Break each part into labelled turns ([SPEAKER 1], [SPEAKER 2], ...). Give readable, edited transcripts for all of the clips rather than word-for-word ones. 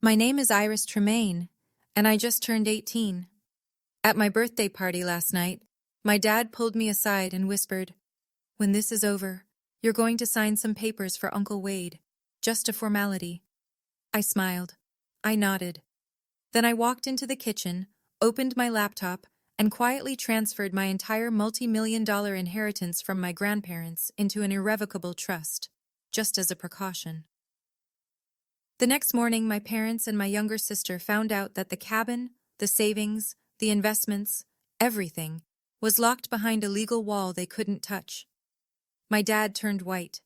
[SPEAKER 1] My name is Iris Tremaine, and I just turned 18. At my birthday party last night, my dad pulled me aside and whispered, "When this is over, you're going to sign some papers for Uncle Wade. Just a formality." I smiled. I nodded. Then I walked into the kitchen, opened my laptop, and quietly transferred my entire multi-million-dollar inheritance from my grandparents into an irrevocable trust, just as a precaution. The next morning, my parents and my younger sister found out that the cabin, the savings, the investments, everything, was locked behind a legal wall they couldn't touch. My dad turned white.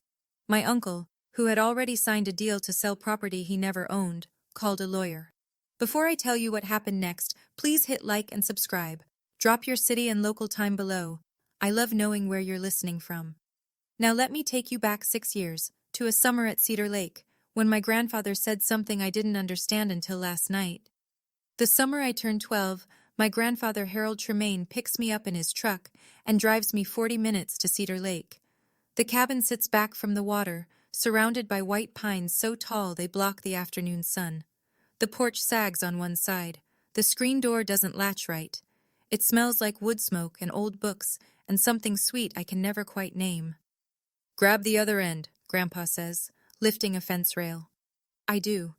[SPEAKER 1] My uncle, who had already signed a deal to sell property he never owned, called a lawyer. Before I tell you what happened next, please hit like and subscribe. Drop your city and local time below. I love knowing where you're listening from. Now let me take you back 6 years, to a summer at Cedar Lake, when my grandfather said something I didn't understand until last night. The summer I turned 12, my grandfather Harold Tremaine picks me up in his truck and drives me 40 minutes to Cedar Lake. The cabin sits back from the water, surrounded by white pines so tall they block the afternoon sun. The porch sags on one side. The screen door doesn't latch right. It smells like wood smoke and old books and something sweet I can never quite name. "Grab the other end," Grandpa says, lifting a fence rail. I do.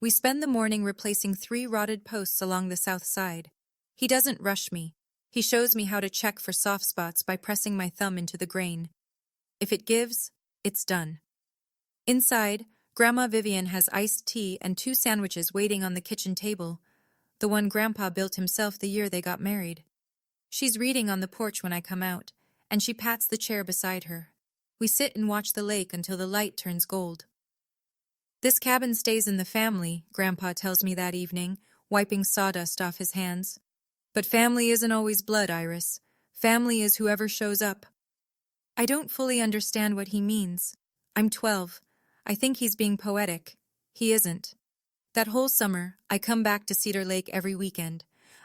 [SPEAKER 1] We spend the morning replacing 3 rotted posts along the south side. He doesn't rush me. He shows me how to check for soft spots by pressing my thumb into the grain. If it gives, it's done. Inside, Grandma Vivian has iced tea and 2 sandwiches waiting on the kitchen table, the one Grandpa built himself the year they got married. She's reading on the porch when I come out, and she pats the chair beside her. We sit and watch the lake until the light turns gold. "This cabin stays in the family," Grandpa tells me that evening, wiping sawdust off his hands. "But family isn't always blood, Iris. Family is whoever shows up." I don't fully understand what he means. I'm 12. I think he's being poetic. He isn't. That whole summer, I come back to Cedar Lake every weekend.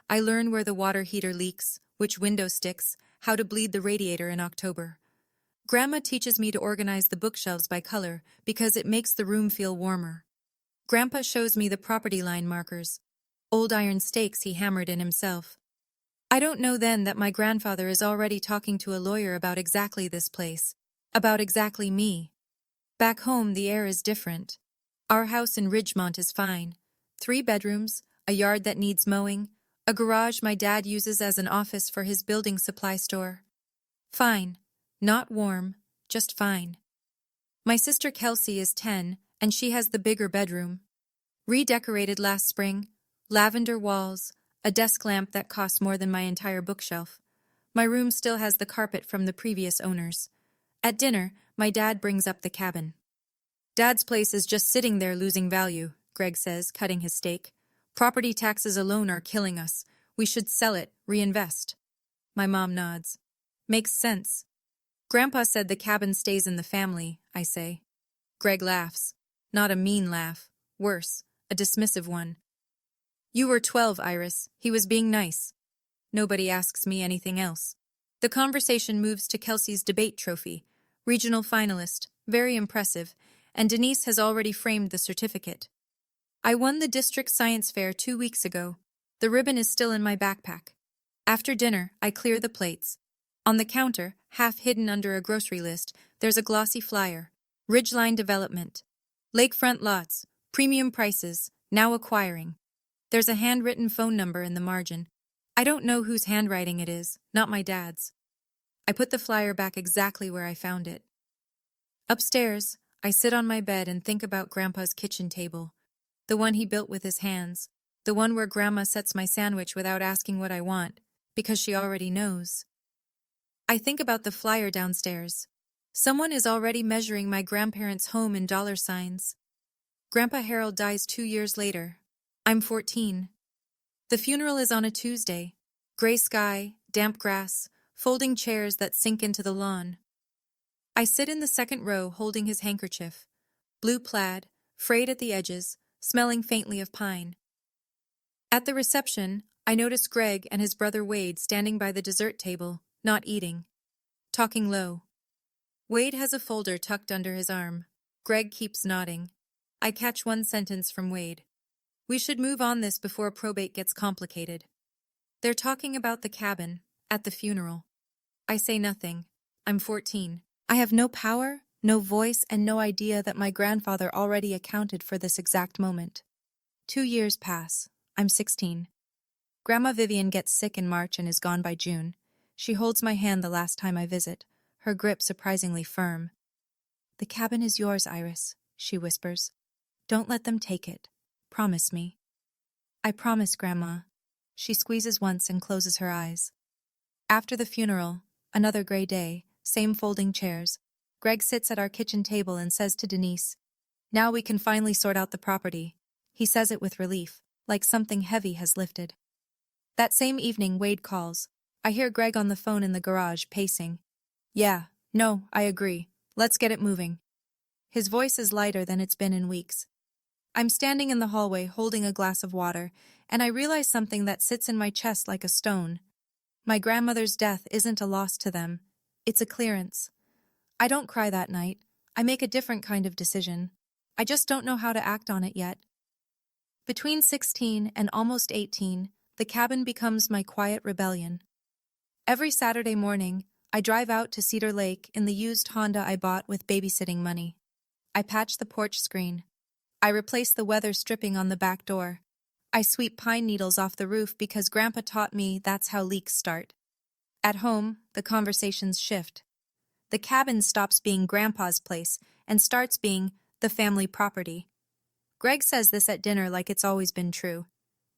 [SPEAKER 1] I learn where the water heater leaks, which window sticks, how to bleed the radiator in October. Grandma teaches me to organize the bookshelves by color because it makes the room feel warmer. Grandpa shows me the property line markers, old iron stakes he hammered in himself. I don't know then that my grandfather is already talking to a lawyer about exactly this place, about exactly me. Back home, the air is different. Our house in Ridgemont is fine. 3 bedrooms, a yard that needs mowing, a garage my dad uses as an office for his building supply store. Fine. Not warm, just fine. My sister Kelsey is 10, and she has the bigger bedroom. Redecorated last spring, lavender walls, a desk lamp that costs more than my entire bookshelf. My room still has the carpet from the previous owners. At dinner, my dad brings up the cabin. "Dad's place is just sitting there losing value," Greg says, cutting his steak. "Property taxes alone are killing us. We should sell it, reinvest." My mom nods. "Makes sense." "Grandpa said the cabin stays in the family," I say. Greg laughs. Not a mean laugh. Worse, a dismissive one. "You were 12, Iris. He was being nice." Nobody asks me anything else. The conversation moves to Kelsey's debate trophy. Regional finalist, very impressive, and Denise has already framed the certificate. "I won the district science fair 2 weeks ago. The ribbon is still in my backpack." After dinner, I clear the plates. On the counter, half hidden under a grocery list, there's a glossy flyer. Ridgeline Development. Lakefront lots, premium prices, now acquiring. There's a handwritten phone number in the margin. I don't know whose handwriting it is, not my dad's. I put the flyer back exactly where I found it. Upstairs, I sit on my bed and think about Grandpa's kitchen table. The one he built with his hands. The one where Grandma sets my sandwich without asking what I want, because she already knows. I think about the flyer downstairs. Someone is already measuring my grandparents' home in dollar signs. Grandpa Harold dies 2 years later. I'm 14. The funeral is on a Tuesday. Gray sky, damp grass, folding chairs that sink into the lawn. I sit in the second row holding his handkerchief. Blue plaid, frayed at the edges, smelling faintly of pine. At the reception, I notice Greg and his brother Wade standing by the dessert table, not eating. Talking low. Wade has a folder tucked under his arm. Greg keeps nodding. I catch one sentence from Wade. We should move on this before probate gets complicated. They're talking about the cabin, at the funeral. I say nothing. I'm 14. I have no power, no voice, and no idea that my grandfather already accounted for this exact moment. 2 years pass. I'm 16. Grandma Vivian gets sick in March and is gone by June. She holds my hand the last time I visit, her grip surprisingly firm. "The cabin is yours, Iris," she whispers. "Don't let them take it. Promise me." "I promise, Grandma." She squeezes once and closes her eyes. After the funeral, another gray day, same folding chairs. Greg sits at our kitchen table and says to Denise, "Now we can finally sort out the property." He says it with relief, like something heavy has lifted. That same evening, Wade calls. I hear Greg on the phone in the garage, pacing. "Yeah, no, I agree. Let's get it moving." His voice is lighter than it's been in weeks. I'm standing in the hallway holding a glass of water, and I realize something that sits in my chest like a stone. My grandmother's death isn't a loss to them. It's a clearance. I don't cry that night. I make a different kind of decision. I just don't know how to act on it yet. Between 16 and almost 18, the cabin becomes my quiet rebellion. Every Saturday morning, I drive out to Cedar Lake in the used Honda I bought with babysitting money. I patch the porch screen. I replace the weather stripping on the back door. I sweep pine needles off the roof because Grandpa taught me that's how leaks start. At home, the conversations shift. The cabin stops being Grandpa's place and starts being the family property. Greg says this at dinner like it's always been true.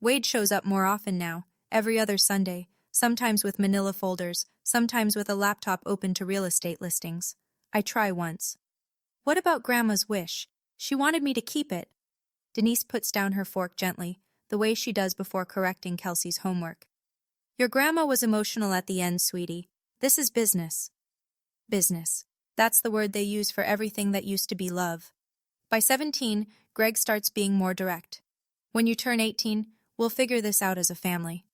[SPEAKER 1] Wade shows up more often now, every other Sunday, sometimes with manila folders, sometimes with a laptop open to real estate listings. I try once. "What about Grandma's wish? She wanted me to keep it." Denise puts down her fork gently, the way she does before correcting Kelsey's homework. "Your grandma was emotional at the end, sweetie. This is business." Business. That's the word they use for everything that used to be love. By 17, Greg starts being more direct. "When you turn 18, we'll figure this out as a family."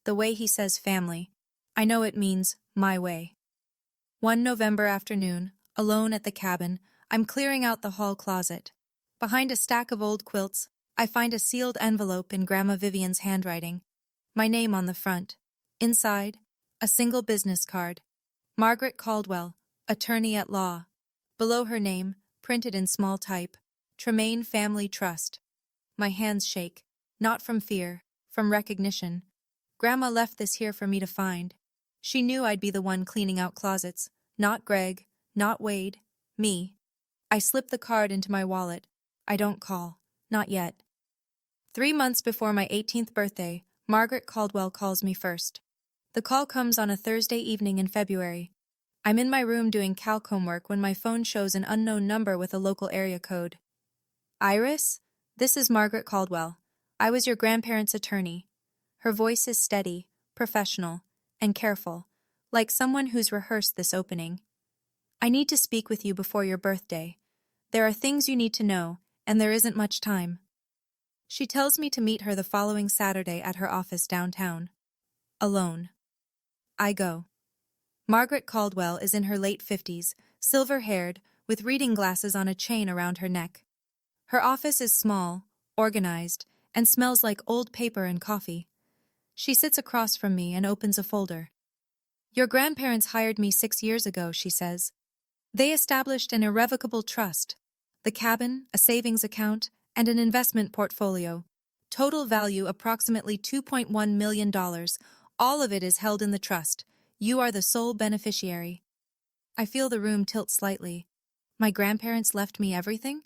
[SPEAKER 1] The way he says family, I know it means my way. One November afternoon, alone at the cabin, I'm clearing out the hall closet. Behind a stack of old quilts, I find a sealed envelope in Grandma Vivian's handwriting. My name on the front. Inside, a single business card. Margaret Caldwell, attorney at law. Below her name, printed in small type, Tremaine Family Trust. My hands shake, not from fear, from recognition. Grandma left this here for me to find. She knew I'd be the one cleaning out closets. Not Greg, not Wade, me. I slip the card into my wallet. I don't call. Not yet. 3 months before my 18th birthday, Margaret Caldwell calls me first. The call comes on a Thursday evening in February. I'm in my room doing calc homework when my phone shows an unknown number with a local area code. "Iris? This is Margaret Caldwell. I was your grandparents' attorney." Her voice is steady, professional, and careful, like someone who's rehearsed this opening. "I need to speak with you before your birthday. There are things you need to know, and there isn't much time." She tells me to meet her the following Saturday at her office downtown. Alone. I go. Margaret Caldwell is in her late 50s, silver-haired, with reading glasses on a chain around her neck. Her office is small, organized, and smells like old paper and coffee. She sits across from me and opens a folder. "Your grandparents hired me 6 years ago," she says. "They established an irrevocable trust, the cabin, a savings account, and an investment portfolio. Total value approximately $2.1 million. All of it is held in the trust. You are the sole beneficiary." I feel the room tilt slightly. My grandparents left me everything?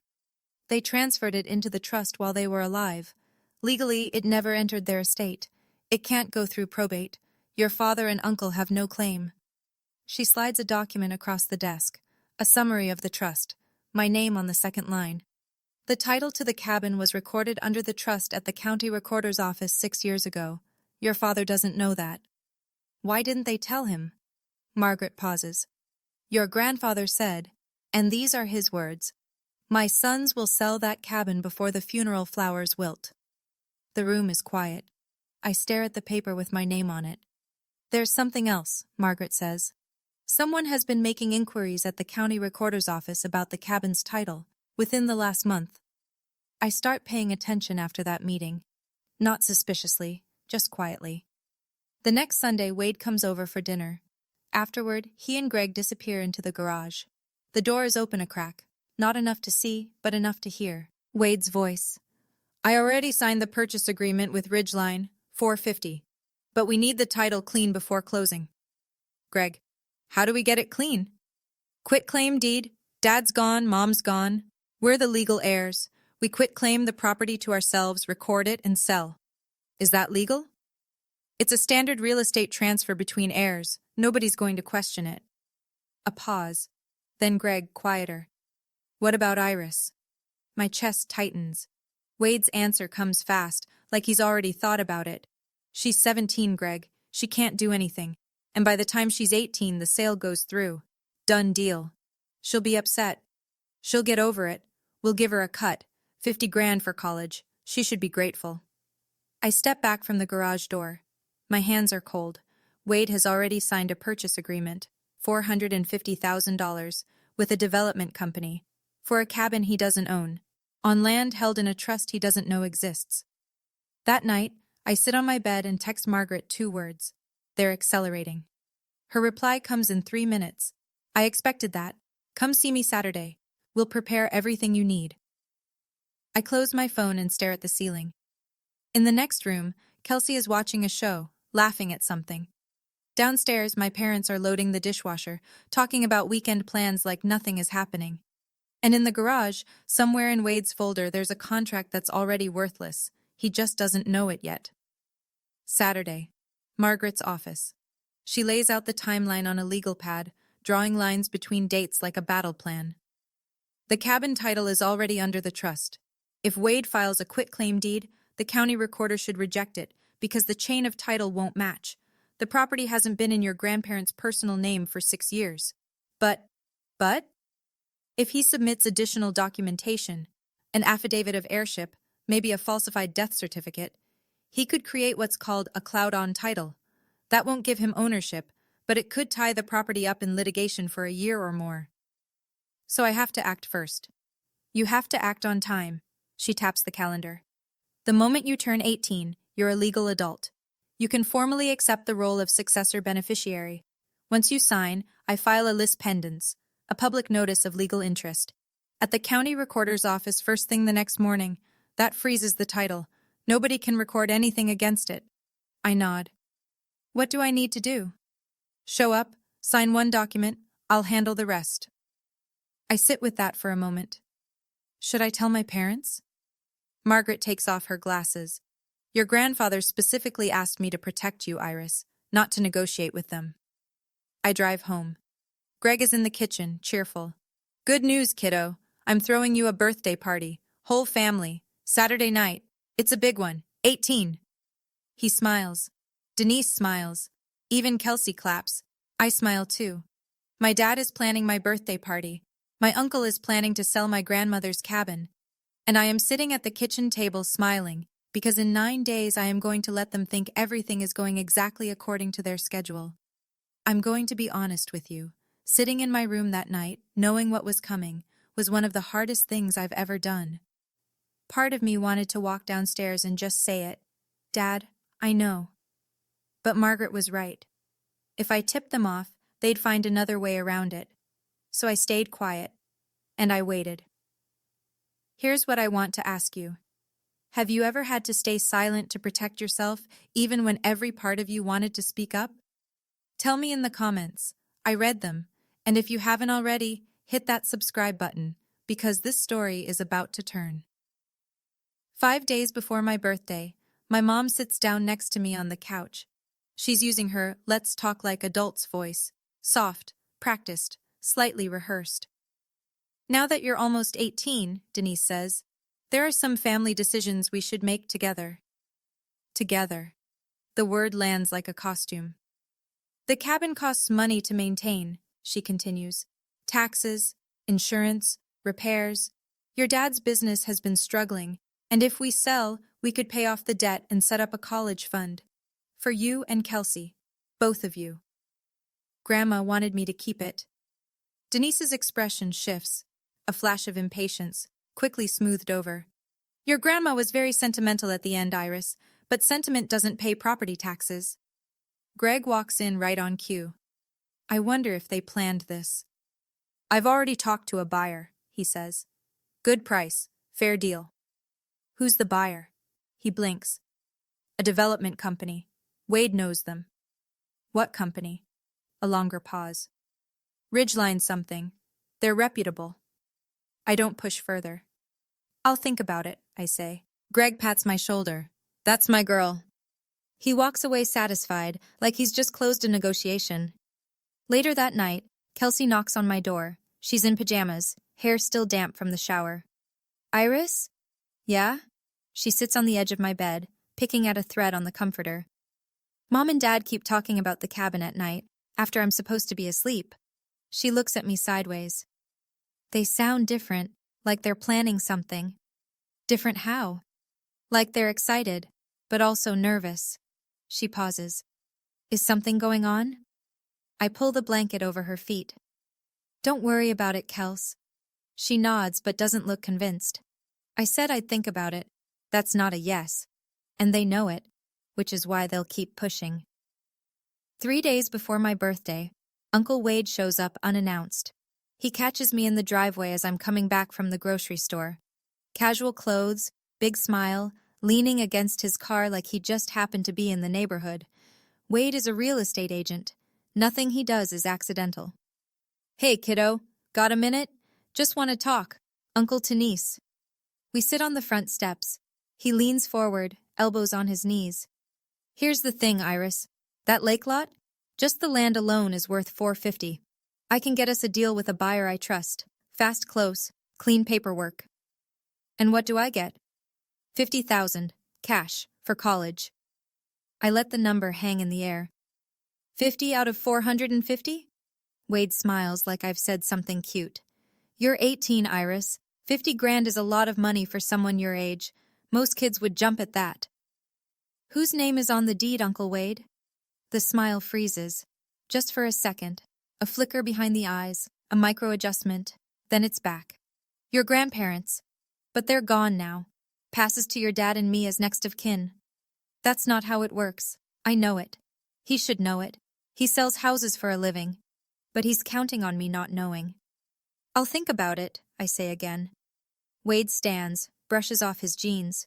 [SPEAKER 1] They transferred it into the trust while they were alive. Legally, it never entered their estate. It can't go through probate. Your father and uncle have no claim. She slides a document across the desk, a summary of the trust, my name on the second line. The title to the cabin was recorded under the trust at the county recorder's office 6 years ago. Your father doesn't know that. Why didn't they tell him? Margaret pauses. Your grandfather said, and these are his words, "My sons will sell that cabin before the funeral flowers wilt." The room is quiet. I stare at the paper with my name on it. There's something else, Margaret says. Someone has been making inquiries at the county recorder's office about the cabin's title within the last month. I start paying attention after that meeting. Not suspiciously, just quietly. The next Sunday, Wade comes over for dinner. Afterward, he and Greg disappear into the garage. The door is open a crack, not enough to see, but enough to hear. Wade's voice. I already signed the purchase agreement with Ridgeline, $450. But we need the title clean before closing. Greg. How do we get it clean? Quit claim deed. Dad's gone, Mom's gone. We're the legal heirs. We quit claim the property to ourselves, record it, and sell. Is that legal? It's a standard real estate transfer between heirs. Nobody's going to question it. A pause. Then Greg, quieter. What about Iris? My chest tightens. Wade's answer comes fast, like he's already thought about it. She's 17, Greg. She can't do anything. And by the time she's 18, the sale goes through. Done deal. She'll be upset. She'll get over it. We'll give her a cut. 50 grand for college. She should be grateful. I step back from the garage door. My hands are cold. Wade has already signed a purchase agreement, $450,000, with a development company, for a cabin he doesn't own, on land held in a trust he doesn't know exists. That night, I sit on my bed and text Margaret 2 words. They're accelerating. Her reply comes in 3 minutes. I expected that. Come see me Saturday. We'll prepare everything you need. I close my phone and stare at the ceiling. In the next room, Kelsey is watching a show, laughing at something. Downstairs, my parents are loading the dishwasher, talking about weekend plans like nothing is happening. And in the garage, somewhere in Wade's folder, there's a contract that's already worthless. He just doesn't know it yet. Saturday. Margaret's office. She lays out the timeline on a legal pad, drawing lines between dates like a battle plan. The cabin title is already under the trust. If Wade files a quitclaim deed, the county recorder should reject it because the chain of title won't match. The property hasn't been in your grandparents' personal name for 6 years. But, if he submits additional documentation, an affidavit of heirship, maybe a falsified death certificate, he could create what's called a cloud on title. That won't give him ownership, but it could tie the property up in litigation for a year or more. So I have to act first. You have to act on time. She taps the calendar. The moment you turn 18, you're a legal adult. You can formally accept the role of successor beneficiary. Once you sign, I file a lis pendens, a public notice of legal interest, at the county recorder's office first thing the next morning. That freezes the title. Nobody can record anything against it. I nod. What do I need to do? Show up, sign one document, I'll handle the rest. I sit with that for a moment. Should I tell my parents? Margaret takes off her glasses. Your grandfather specifically asked me to protect you, Iris, not to negotiate with them. I drive home. Greg is in the kitchen, cheerful. Good news, kiddo. I'm throwing you a birthday party. Whole family. Saturday night. It's a big one. 18. He smiles. Denise smiles. Even Kelsey claps. I smile too. My dad is planning my birthday party. My uncle is planning to sell my grandmother's cabin. And I am sitting at the kitchen table smiling, because in 9 days I am going to let them think everything is going exactly according to their schedule. I'm going to be honest with you. Sitting in my room that night, knowing what was coming, was one of the hardest things I've ever done. Part of me wanted to walk downstairs and just say it. Dad, I know. But Margaret was right. If I tipped them off, they'd find another way around it. So I stayed quiet, and I waited. Here's what I want to ask you. Have you ever had to stay silent to protect yourself, even when every part of you wanted to speak up? Tell me in the comments. I read them, and if you haven't already, hit that subscribe button, because this story is about to turn. 5 days before my birthday, my mom sits down next to me on the couch. She's using her "let's talk like adults" voice, soft, practiced, slightly rehearsed. Now that you're almost 18, Denise says, there are some family decisions we should make together. Together. The word lands like a costume. The cabin costs money to maintain, she continues. Taxes, insurance, repairs. Your dad's business has been struggling, and if we sell, we could pay off the debt and set up a college fund. For you and Kelsey. Both of you. Grandma wanted me to keep it. Denise's expression shifts, a flash of impatience, quickly smoothed over. Your grandma was very sentimental at the end, Iris, but sentiment doesn't pay property taxes. Greg walks in right on cue. I wonder if they planned this. I've already talked to a buyer, he says. Good price, fair deal. Who's the buyer? He blinks. A development company. Wade knows them. What company? A longer pause. Ridgeline something. They're reputable. I don't push further. I'll think about it, I say. Greg pats my shoulder. That's my girl. He walks away satisfied, like he's just closed a negotiation. Later that night, Kelsey knocks on my door. She's in pajamas, hair still damp from the shower. Iris? Yeah? She sits on the edge of my bed, picking at a thread on the comforter. Mom and Dad keep talking about the cabin at night, after I'm supposed to be asleep. She looks at me sideways. They sound different, like they're planning something. Different how? Like they're excited, but also nervous. She pauses. Is something going on? I pull the blanket over her feet. Don't worry about it, Kels. She nods but doesn't look convinced. I said I'd think about it. That's not a yes. And they know it, which is why they'll keep pushing. 3 days before my birthday, Uncle Wade shows up unannounced. He catches me in the driveway as I'm coming back from the grocery store. Casual clothes, big smile, leaning against his car like he just happened to be in the neighborhood. Wade is a real estate agent. Nothing he does is accidental. Hey, kiddo, got a minute? Just want to talk. Uncle to niece. We sit on the front steps. He leans forward, elbows on his knees. Here's the thing, Iris. That lake lot? Just the land alone is worth $450. I can get us a deal with a buyer I trust. Fast close, clean paperwork. And what do I get? $50,000, cash, for college. I let the number hang in the air. 50 out of 450? Wade smiles like I've said something cute. You're 18, Iris. 50 grand is a lot of money for someone your age. Most kids would jump at that. Whose name is on the deed, Uncle Wade? The smile freezes. Just for a second. A flicker behind the eyes, a micro-adjustment, then it's back. Your grandparents. But they're gone now. Passes to your dad and me as next of kin. That's not how it works. I know it. He should know it. He sells houses for a living. But he's counting on me not knowing. I'll think about it, I say again. Wade stands, brushes off his jeans.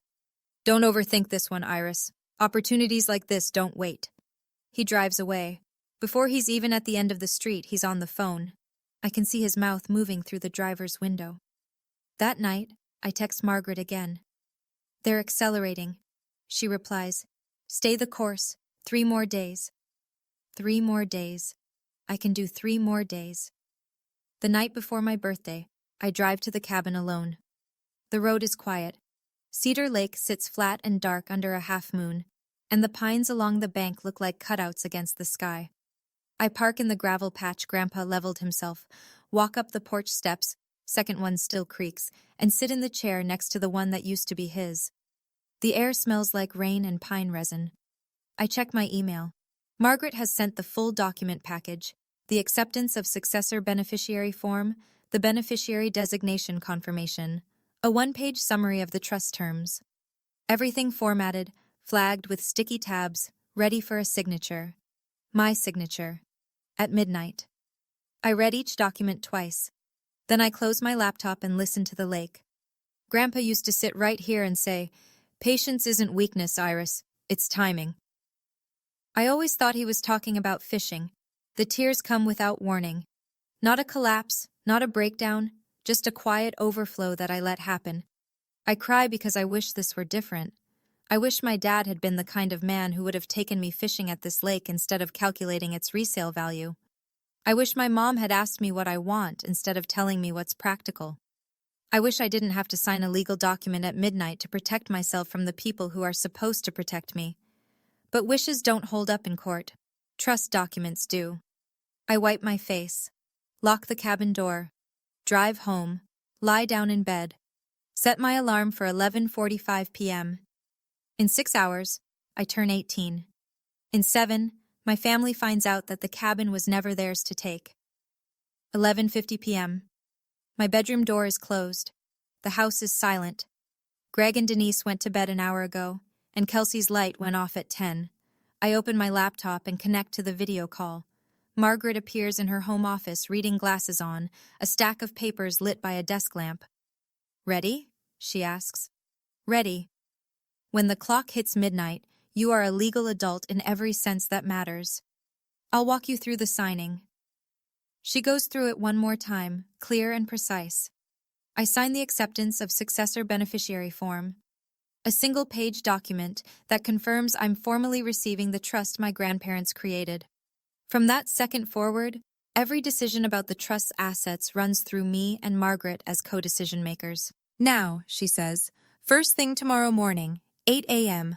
[SPEAKER 1] Don't overthink this one, Iris. Opportunities like this don't wait. He drives away. Before he's even at the end of the street, he's on the phone. I can see his mouth moving through the driver's window. That night, I text Margaret again. They're accelerating. She replies, stay the course. 3 more days. 3 more days. I can do 3 more days. The night before my birthday, I drive to the cabin alone. The road is quiet. Cedar Lake sits flat and dark under a half-moon, and the pines along the bank look like cutouts against the sky. I park in the gravel patch Grandpa leveled himself, walk up the porch steps, second one still creaks, and sit in the chair next to the one that used to be his. The air smells like rain and pine resin. I check my email. Margaret has sent the full document package, the acceptance of successor beneficiary form, the beneficiary designation confirmation, a 1-page summary of the trust terms. Everything formatted, flagged with sticky tabs, ready for a signature. My signature. At midnight. I read each document twice. Then I close my laptop and listen to the lake. Grandpa used to sit right here and say, patience isn't weakness, Iris. It's timing. I always thought he was talking about fishing. The tears come without warning. Not a collapse, not a breakdown, just a quiet overflow that I let happen. I cry because I wish this were different. I wish my dad had been the kind of man who would have taken me fishing at this lake instead of calculating its resale value. I wish my mom had asked me what I want instead of telling me what's practical. I wish I didn't have to sign a legal document at midnight to protect myself from the people who are supposed to protect me. But wishes don't hold up in court. Trust documents do. I wipe my face, lock the cabin door, drive home, lie down in bed, set my alarm for 11:45 p.m. In 6 hours, I turn 18. In 7, my family finds out that the cabin was never theirs to take. 11:50 p.m. My bedroom door is closed. The house is silent. Greg and Denise went to bed an hour ago, and Kelsey's light went off at 10. I open my laptop and connect to the video call. Margaret appears in her home office, reading glasses on, a stack of papers lit by a desk lamp. "Ready?" she asks. "Ready. When the clock hits midnight, you are a legal adult in every sense that matters. I'll walk you through the signing." She goes through it one more time, clear and precise. I sign the acceptance of successor beneficiary form, a single-page document that confirms I'm formally receiving the trust my grandparents created. From that second forward, every decision about the trust's assets runs through me and Margaret as co-decision makers. "Now," she says, "first thing tomorrow morning, 8 a.m.,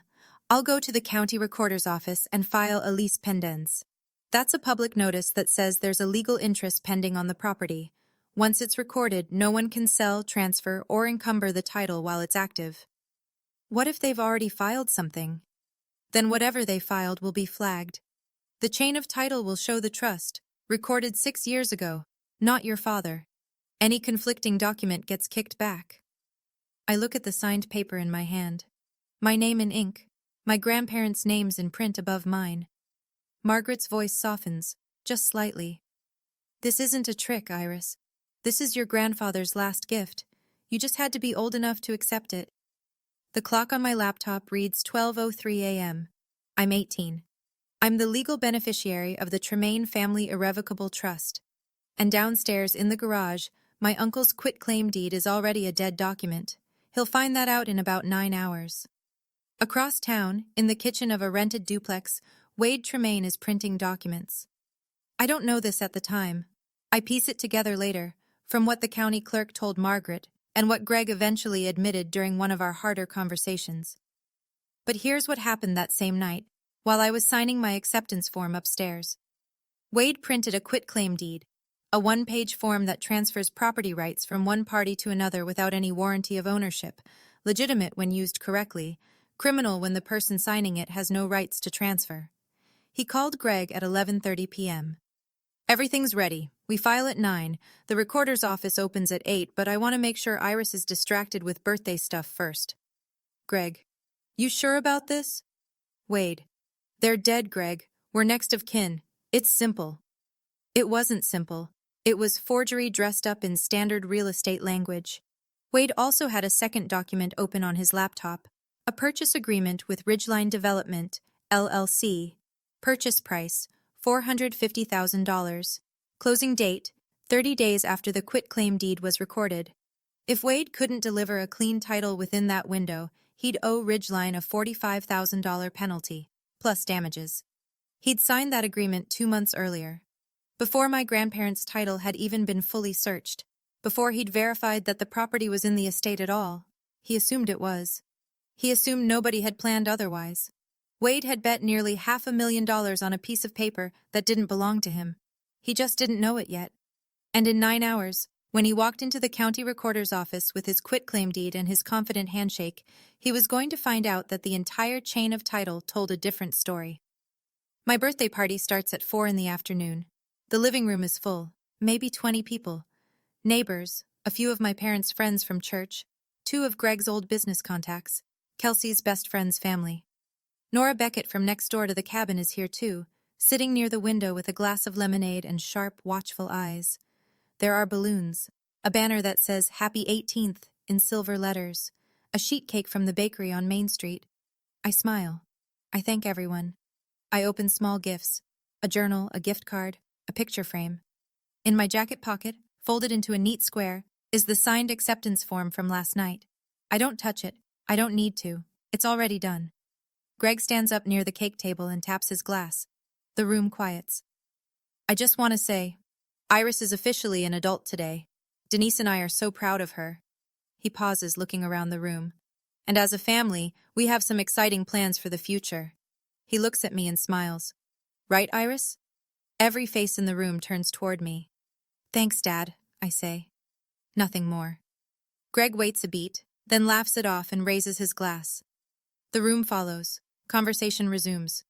[SPEAKER 1] I'll go to the county recorder's office and file a lease pendens. That's a public notice that says there's a legal interest pending on the property. Once it's recorded, no one can sell, transfer, or encumber the title while it's active." What if they've already filed something? Then whatever they filed will be flagged. The chain of title will show the trust, recorded 6 years ago, not your father. Any conflicting document gets kicked back. I look at the signed paper in my hand. My name in ink, my grandparents' names in print above mine. Margaret's voice softens, just slightly. "This isn't a trick, Iris. This is your grandfather's last gift. You just had to be old enough to accept it." The clock on my laptop reads 12:03 a.m. I'm 18. I'm the legal beneficiary of the Tremaine Family Irrevocable Trust. And downstairs in the garage, my uncle's quitclaim deed is already a dead document. He'll find that out in about 9 hours. Across town, in the kitchen of a rented duplex, Wade Tremaine is printing documents. I don't know this at the time. I piece it together later, from what the county clerk told Margaret and what Greg eventually admitted during one of our harder conversations. But here's what happened that same night, while I was signing my acceptance form upstairs. Wade printed a quitclaim deed, a one-page form that transfers property rights from one party to another without any warranty of ownership, legitimate when used correctly, criminal when the person signing it has no rights to transfer. He called Greg at 11:30 p.m. "Everything's ready. We file at 9. The recorder's office opens at 8, but I want to make sure Iris is distracted with birthday stuff first." Greg: "You sure about this?" Wade: "They're dead, Greg. We're next of kin. It's simple." It wasn't simple. It was forgery dressed up in standard real estate language. Wade also had a second document open on his laptop, a purchase agreement with Ridgeline Development, LLC. Purchase price, $450,000. Closing date, 30 days after the quitclaim deed was recorded. If Wade couldn't deliver a clean title within that window, he'd owe Ridgeline a $45,000 penalty, plus damages. He'd signed that agreement 2 months earlier, before my grandparents' title had even been fully searched, before he'd verified that the property was in the estate at all. He assumed it was. He assumed nobody had planned otherwise. Wade had bet nearly $500,000 on a piece of paper that didn't belong to him. He just didn't know it yet. And in 9 hours, when he walked into the county recorder's office with his quitclaim deed and his confident handshake, he was going to find out that the entire chain of title told a different story. My birthday party starts at 4 in the afternoon. The living room is full, maybe 20 people. Neighbors, a few of my parents' friends from church, 2 of Greg's old business contacts, Kelsey's best friend's family. Nora Beckett from next door to the cabin is here too, sitting near the window with a glass of lemonade and sharp, watchful eyes. There are balloons, a banner that says Happy 18th in silver letters, a sheet cake from the bakery on Main Street. I smile. I thank everyone. I open small gifts, a journal, a gift card, a picture frame. In my jacket pocket, folded into a neat square, is the signed acceptance form from last night. I don't touch it. I don't need to. It's already done. Greg stands up near the cake table and taps his glass. The room quiets. "I just want to say, Iris is officially an adult today. Denise and I are so proud of her." He pauses, looking around the room. "And as a family, we have some exciting plans for the future." He looks at me and smiles. "Right, Iris?" Every face in the room turns toward me. "Thanks, Dad," I say. Nothing more. Greg waits a beat, then laughs it off and raises his glass. The room follows. Conversation resumes.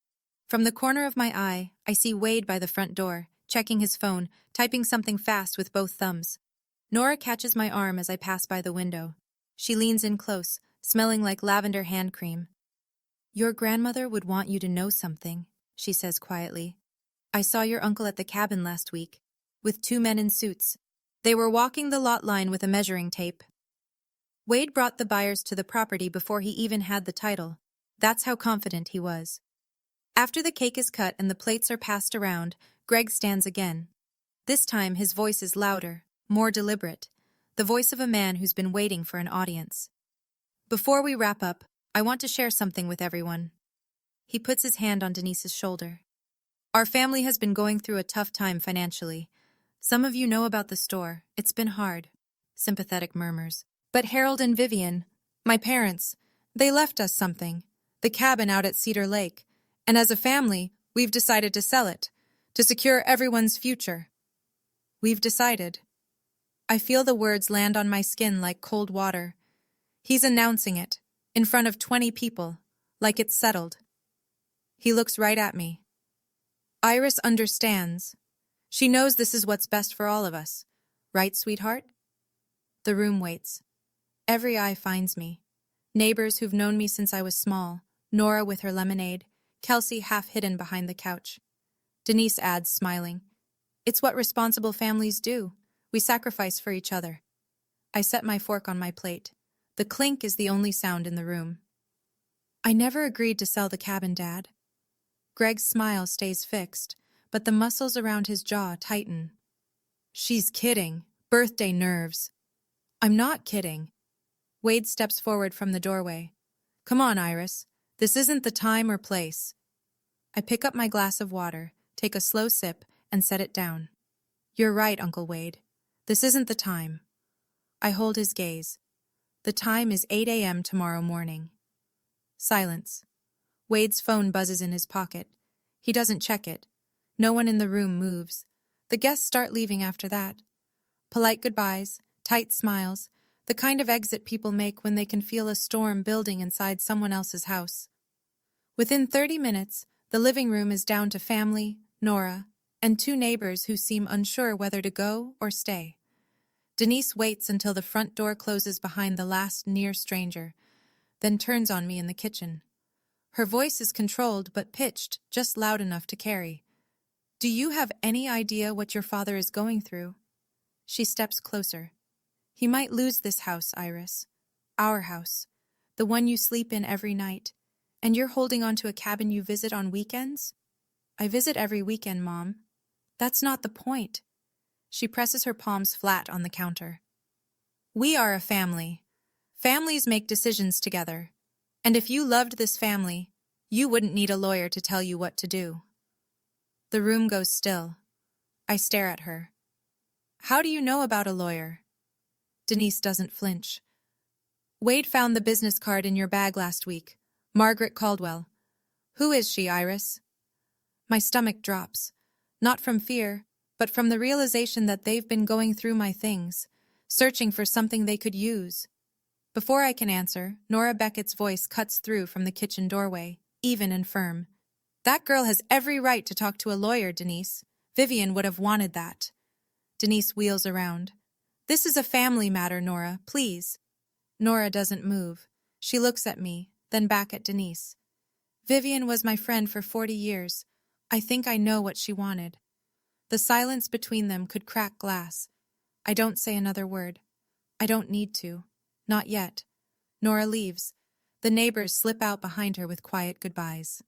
[SPEAKER 1] From the corner of my eye, I see Wade by the front door, checking his phone, typing something fast with both thumbs. Nora catches my arm as I pass by the window. She leans in close, smelling like lavender hand cream. "Your grandmother would want you to know something," she says quietly. "I saw your uncle at the cabin last week, with 2 men in suits. They were walking the lot line with a measuring tape." Wade brought the buyers to the property before he even had the title. That's how confident he was. After the cake is cut and the plates are passed around, Greg stands again. This time his voice is louder, more deliberate, the voice of a man who's been waiting for an audience. "Before we wrap up, I want to share something with everyone." He puts his hand on Denise's shoulder. "Our family has been going through a tough time financially. Some of you know about the store. It's been hard." Sympathetic murmurs. "But Harold and Vivian, my parents, they left us something. The cabin out at Cedar Lake. And as a family, we've decided to sell it, to secure everyone's future. We've decided." I feel the words land on my skin like cold water. He's announcing it, in front of 20 people, like it's settled. He looks right at me. Iris understands. She knows this is what's best for all of us. Right, sweetheart? The room waits. Every eye finds me. Neighbors who've known me since I was small, Nora with her lemonade, Kelsey half hidden behind the couch. Denise adds, smiling, "It's what responsible families do. We sacrifice for each other." I set my fork on my plate. The clink is the only sound in the room. "I never agreed to sell the cabin, Dad." Greg's smile stays fixed, but the muscles around his jaw tighten. "She's kidding. Birthday nerves." "I'm not kidding." Wade steps forward from the doorway. "Come on, Iris. This isn't the time or place." I pick up my glass of water, take a slow sip, and set it down. "You're right, Uncle Wade. This isn't the time." I hold his gaze. "The time is 8 a.m. tomorrow morning." Silence. Wade's phone buzzes in his pocket. He doesn't check it. No one in the room moves. The guests start leaving after that. Polite goodbyes, tight smiles, the kind of exit people make when they can feel a storm building inside someone else's house. Within 30 minutes, the living room is down to family, Nora, and 2 neighbors who seem unsure whether to go or stay. Denise waits until the front door closes behind the last near stranger, then turns on me in the kitchen. Her voice is controlled but pitched, just loud enough to carry. "Do you have any idea what your father is going through?" She steps closer. "He might lose this house, Iris. Our house. The one you sleep in every night. And you're holding on to a cabin you visit on weekends?" "I visit every weekend, Mom." "That's not the point." She presses her palms flat on the counter. "We are a family. Families make decisions together. And if you loved this family, you wouldn't need a lawyer to tell you what to do." The room goes still. I stare at her. "How do you know about a lawyer?" Denise doesn't flinch. "Wade found the business card in your bag last week. Margaret Caldwell. Who is she, Iris?" My stomach drops. Not from fear, but from the realization that they've been going through my things, searching for something they could use. Before I can answer, Nora Beckett's voice cuts through from the kitchen doorway, even and firm. "That girl has every right to talk to a lawyer, Denise. Vivian would have wanted that." Denise wheels around. "This is a family matter, Nora, please." Nora doesn't move. She looks at me, then back at Denise. "Vivian was my friend for 40 years. I think I know what she wanted." The silence between them could crack glass. I don't say another word. I don't need to. Not yet. Nora leaves. The neighbors slip out behind her with quiet goodbyes.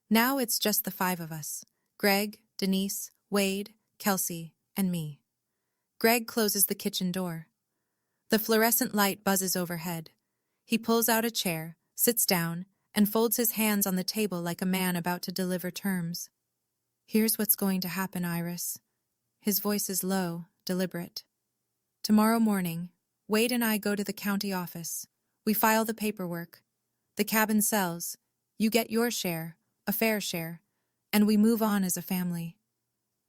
[SPEAKER 1] Now it's just the 5 of us. Greg, Denise, Wade, Kelsey, and me. Greg closes the kitchen door. The fluorescent light buzzes overhead. He pulls out a chair, sits down, and folds his hands on the table like a man about to deliver terms. "Here's what's going to happen, Iris." His voice is low, deliberate. "Tomorrow morning, Wade and I go to the county office. We file the paperwork. The cabin sells. You get your share, a fair share, and we move on as a family."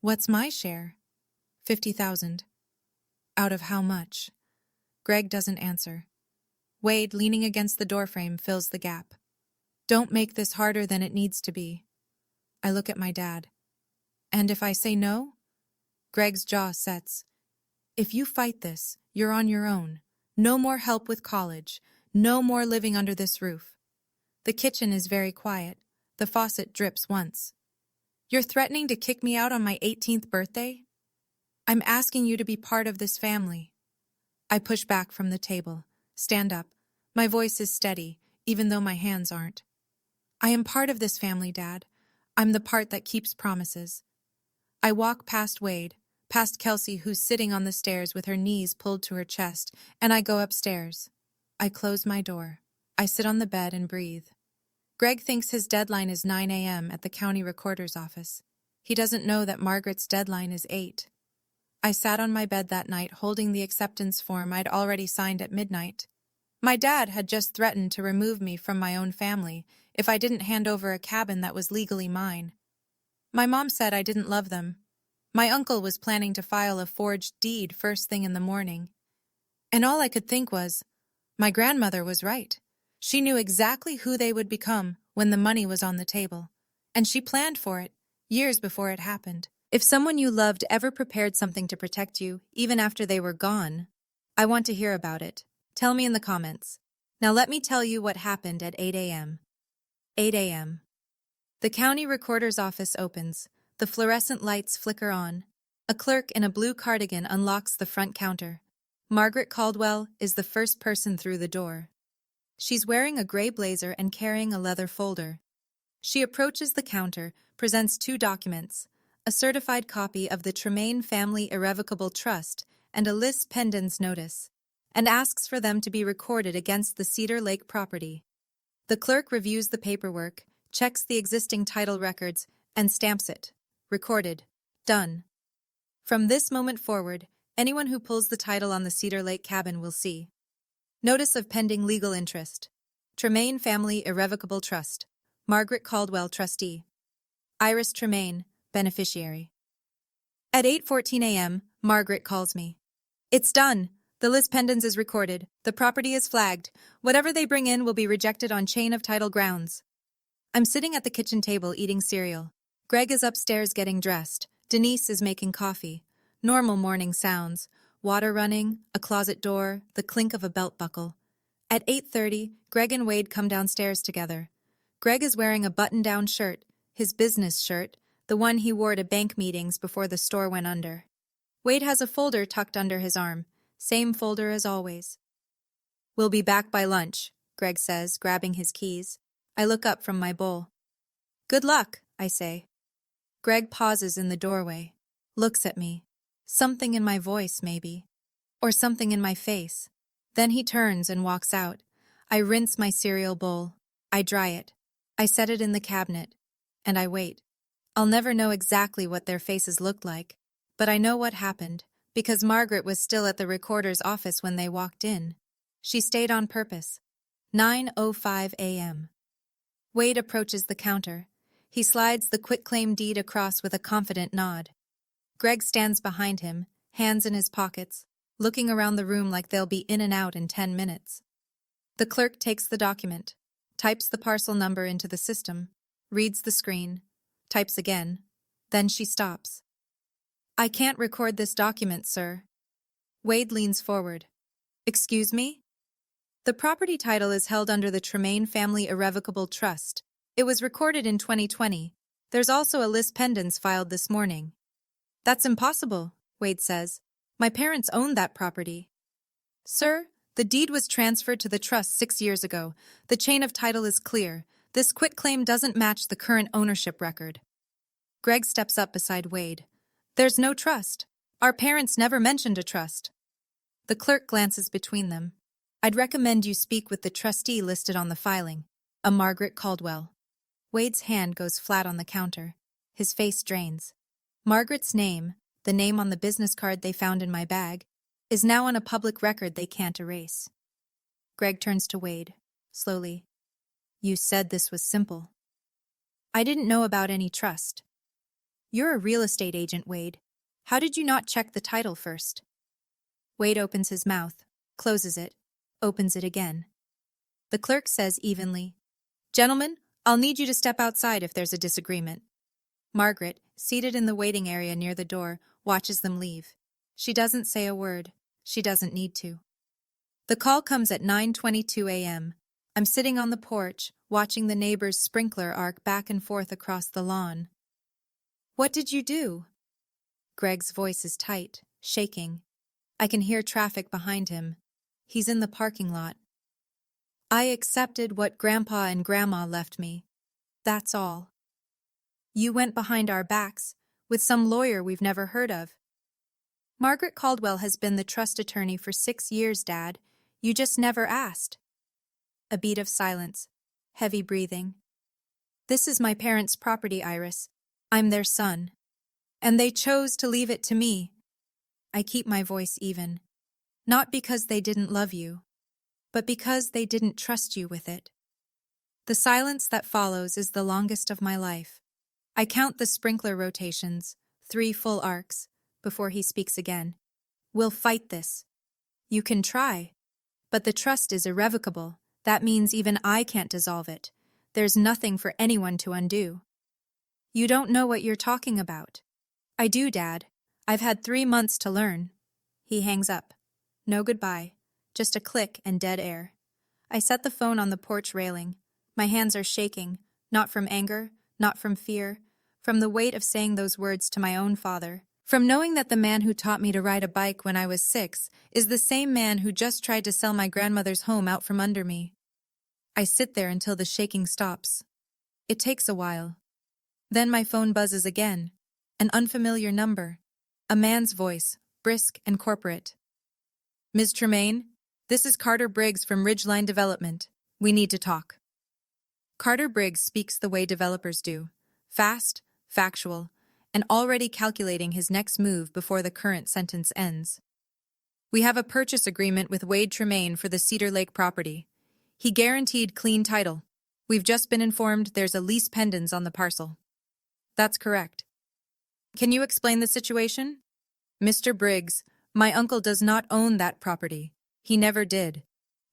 [SPEAKER 1] "What's my share?" 50,000. "Out of how much?" Greg doesn't answer. Wade, leaning against the doorframe, fills the gap. "Don't make this harder than it needs to be." I look at my dad. "And if I say no?" Greg's jaw sets. "If you fight this, you're on your own. No more help with college. No more living under this roof. The kitchen is very quiet. The faucet drips once. You're threatening to kick me out on my 18th birthday? I'm asking you to be part of this family. I push back from the table, stand up. My voice is steady, even though my hands aren't. I am part of this family, Dad. I'm the part that keeps promises. I walk past Wade, past Kelsey, who's sitting on the stairs with her knees pulled to her chest, and I go upstairs. I close my door. I sit on the bed and breathe. Greg thinks his deadline is 9 a.m. at the county recorder's office. He doesn't know that Margaret's deadline is 8. I sat on my bed that night holding the acceptance form I'd already signed at midnight. My dad had just threatened to remove me from my own family if I didn't hand over a cabin that was legally mine. My mom said I didn't love them. My uncle was planning to file a forged deed first thing in the morning. And all I could think was, my grandmother was right. She knew exactly who they would become when the money was on the table. And she planned for it, years before it happened. If someone you loved ever prepared something to protect you, even after they were gone, I want to hear about it. Tell me in the comments. Now let me tell you what happened at 8 a.m. 8 a.m. The county recorder's office opens. The fluorescent lights flicker on. A clerk in a blue cardigan unlocks the front counter. Margaret Caldwell is the first person through the door. She's wearing a gray blazer and carrying a leather folder. She approaches the counter, presents 2 documents, a certified copy of the Tremaine Family Irrevocable Trust and a lis pendens notice, and asks for them to be recorded against the Cedar Lake property. The clerk reviews the paperwork, checks the existing title records, and stamps it. Recorded. Done. From this moment forward, anyone who pulls the title on the Cedar Lake cabin will see. Notice of pending legal interest. Tremaine Family Irrevocable Trust. Margaret Caldwell, trustee. Iris Tremaine, beneficiary. At 8:14 a.m., Margaret calls me. It's done. The lis pendens is recorded. The property is flagged. Whatever they bring in will be rejected on chain of title grounds. I'm sitting at the kitchen table eating cereal. Greg is upstairs getting dressed. Denise is making coffee. Normal morning sounds. Water running, a closet door, the clink of a belt buckle. At 8:30, Greg and Wade come downstairs together. Greg is wearing a button-down shirt, his business shirt, the one he wore to bank meetings before the store went under. Wade has a folder tucked under his arm. Same folder as always. We'll be back by lunch, Greg says, grabbing his keys. I look up from my bowl. Good luck, I say. Greg pauses in the doorway, looks at me. Something in my voice, maybe. Or something in my face. Then he turns and walks out. I rinse my cereal bowl. I dry it. I set it in the cabinet. And I wait. I'll never know exactly what their faces looked like, but I know what happened, because Margaret was still at the recorder's office when they walked in. She stayed on purpose. 9:05 a.m. Wade approaches the counter. He slides the quitclaim deed across with a confident nod. Greg stands behind him, hands in his pockets, looking around the room like they'll be in and out in 10 minutes. The clerk takes the document, types the parcel number into the system, reads the screen, types again, then she stops. I can't record this document, sir. Wade leans forward. Excuse me? The property title is held under the Tremaine Family Irrevocable Trust. It was recorded in 2020. There's also a lis pendens filed this morning. That's impossible, Wade says. My parents owned that property. Sir, the deed was transferred to the trust 6 years ago. The chain of title is clear. This quitclaim doesn't match the current ownership record. Greg steps up beside Wade. There's no trust. Our parents never mentioned a trust. The clerk glances between them. I'd recommend you speak with the trustee listed on the filing, a Margaret Caldwell. Wade's hand goes flat on the counter. His face drains. Margaret's name, the name on the business card they found in my bag, is now on a public record they can't erase. Greg turns to Wade, slowly. You said this was simple. I didn't know about any trust. You're a real estate agent, Wade. How did you not check the title first? Wade opens his mouth, closes it, opens it again. The clerk says evenly, Gentlemen, I'll need you to step outside if there's a disagreement. Margaret, seated in the waiting area near the door, watches them leave. She doesn't say a word. She doesn't need to. The call comes at 9:22 a.m. I'm sitting on the porch, watching the neighbor's sprinkler arc back and forth across the lawn. What did you do? Greg's voice is tight, shaking. I can hear traffic behind him. He's in the parking lot. I accepted what Grandpa and Grandma left me. That's all. You went behind our backs, with some lawyer we've never heard of. Margaret Caldwell has been the trust attorney for 6 years, Dad. You just never asked. A beat of silence. Heavy breathing. This is my parents' property, Iris. I'm their son. And they chose to leave it to me. I keep my voice even. Not because they didn't love you, but because they didn't trust you with it. The silence that follows is the longest of my life. I count the sprinkler rotations, 3 full arcs, before he speaks again. We'll fight this. You can try. But the trust is irrevocable. That means even I can't dissolve it. There's nothing for anyone to undo. You don't know what you're talking about. I do, Dad. I've had 3 months to learn. He hangs up. No goodbye. Just a click and dead air. I set the phone on the porch railing. My hands are shaking, not from anger, not from fear, from the weight of saying those words to my own father, from knowing that the man who taught me to ride a bike when I was 6 is the same man who just tried to sell my grandmother's home out from under me. I sit there until the shaking stops. It takes a while. Then my phone buzzes again. An unfamiliar number. A man's voice, brisk and corporate. Ms. Tremaine, this is Carter Briggs from Ridgeline Development. We need to talk. Carter Briggs speaks the way developers do. Fast, factual, and already calculating his next move before the current sentence ends. We have a purchase agreement with Wade Tremaine for the Cedar Lake property. He guaranteed clean title. We've just been informed there's a lease pendens on the parcel. That's correct. Can you explain the situation? Mr. Briggs, my uncle does not own that property. He never did.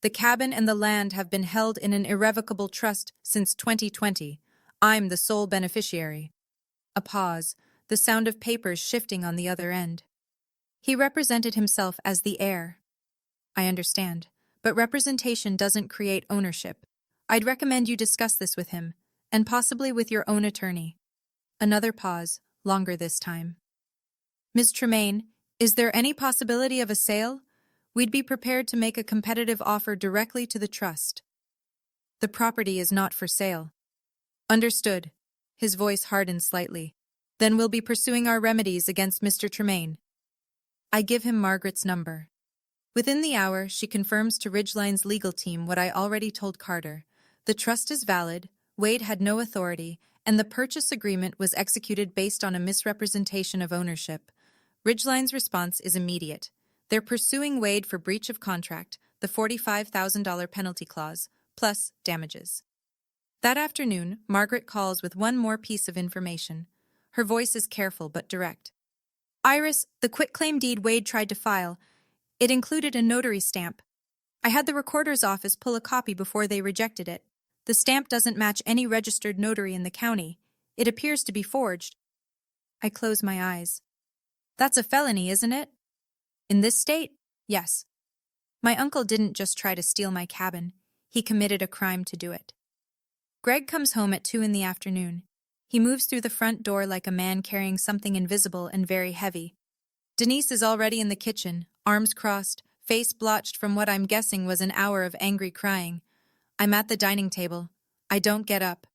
[SPEAKER 1] The cabin and the land have been held in an irrevocable trust since 2020. I'm the sole beneficiary. A pause, the sound of papers shifting on the other end. He represented himself as the heir. I understand, but representation doesn't create ownership. I'd recommend you discuss this with him, and possibly with your own attorney. Another pause, longer this time. Ms. Tremaine, is there any possibility of a sale? We'd be prepared to make a competitive offer directly to the trust. The property is not for sale. Understood. His voice hardened slightly. Then we'll be pursuing our remedies against Mr. Tremaine. I give him Margaret's number. Within the hour, she confirms to Ridgeline's legal team what I already told Carter. The trust is valid, Wade had no authority, and the purchase agreement was executed based on a misrepresentation of ownership. Ridgeline's response is immediate. They're pursuing Wade for breach of contract, the $45,000 penalty clause, plus damages. That afternoon, Margaret calls with one more piece of information. Her voice is careful but direct. Iris, the quitclaim deed Wade tried to file, it included a notary stamp. I had the recorder's office pull a copy before they rejected it. The stamp doesn't match any registered notary in the county. It appears to be forged. I close my eyes. That's a felony, isn't it? In this state, yes. My uncle didn't just try to steal my cabin. He committed a crime to do it. Greg comes home at 2 in the afternoon. He moves through the front door like a man carrying something invisible and very heavy. Denise is already in the kitchen, arms crossed, face blotched from what I'm guessing was an hour of angry crying. I'm at the dining table. I don't get up.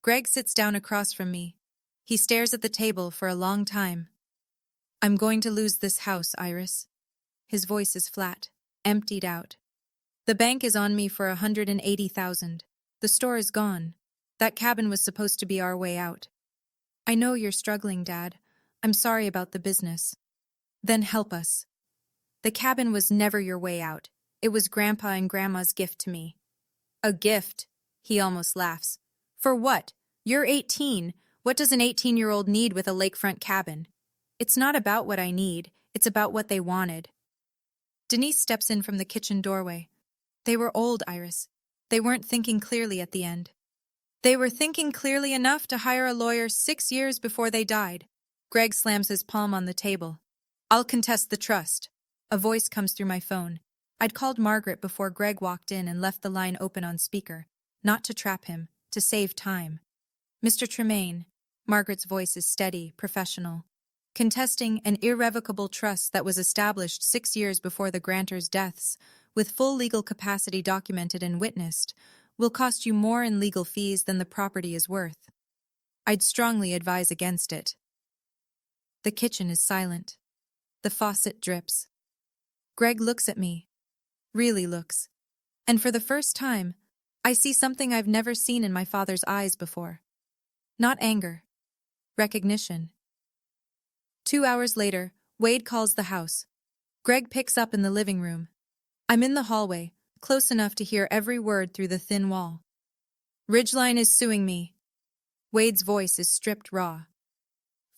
[SPEAKER 1] Greg sits down across from me. He stares at the table for a long time. I'm going to lose this house, Iris. His voice is flat, emptied out. The bank is on me for $180,000. The store is gone. That cabin was supposed to be our way out. I know you're struggling, Dad. I'm sorry about the business. Then help us. The cabin was never your way out. It was Grandpa and Grandma's gift to me. A gift? He almost laughs. For what? You're 18. What does an 18-year-old need with a lakefront cabin? It's not about what I need. It's about what they wanted. Denise steps in from the kitchen doorway. They were old, Iris. They weren't thinking clearly at the end. They were thinking clearly enough to hire a lawyer 6 years before they died. Greg slams his palm on the table. I'll contest the trust. A voice comes through my phone. I'd called Margaret before Greg walked in and left the line open on speaker, not to trap him, to save time. Mr. Tremaine, Margaret's voice is steady, professional, contesting an irrevocable trust that was established 6 years before the grantors' deaths, with full legal capacity documented and witnessed, will cost you more in legal fees than the property is worth. I'd strongly advise against it. The kitchen is silent. The faucet drips. Greg looks at me. Really looks. And for the first time, I see something I've never seen in my father's eyes before. Not anger. Recognition. 2 hours later, Wade calls the house. Greg picks up in the living room. I'm in the hallway, close enough to hear every word through the thin wall. Ridgeline is suing me. Wade's voice is stripped raw.